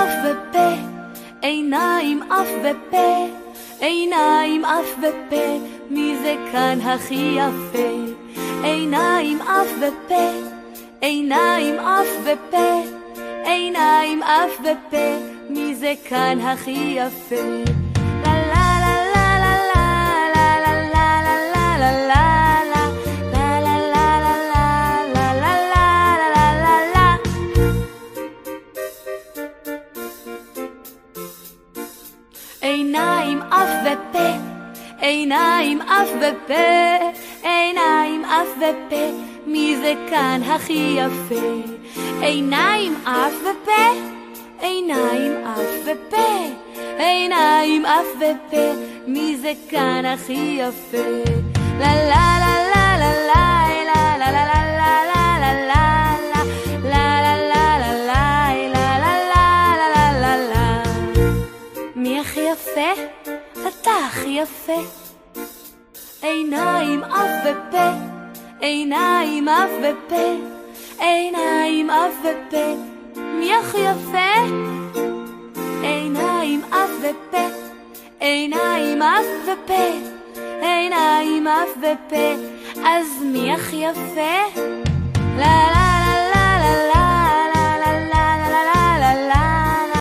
אף ופה, עיניים, אף ופה, עיניים, אף ופה, מי זה כאן הכי יפה? עיניים, אף ופה, עיניים, אף ופה, עיניים, אף ופה, מי זה כאן הכי יפה? עיניים, אף ופה, עיניים, אף ופה, עיניים, אף ופה, מי זה כאן הכי יפה? עיניים, אף ופה, עיניים, אף ופה, עיניים, אף ופה, מי זה כאן הכי יפה? לה לה לה לה לה לה לה לה לה הכי יפה? אתה הכי יפה. עיניים, אף ופה, עיניים, אף ופה, עיניים, אף ופה, מי הכי יפה? עיניים, אף ופה, עיניים, אף ופה, עיניים, אף ופה, אז מי הכי יפה? לה לה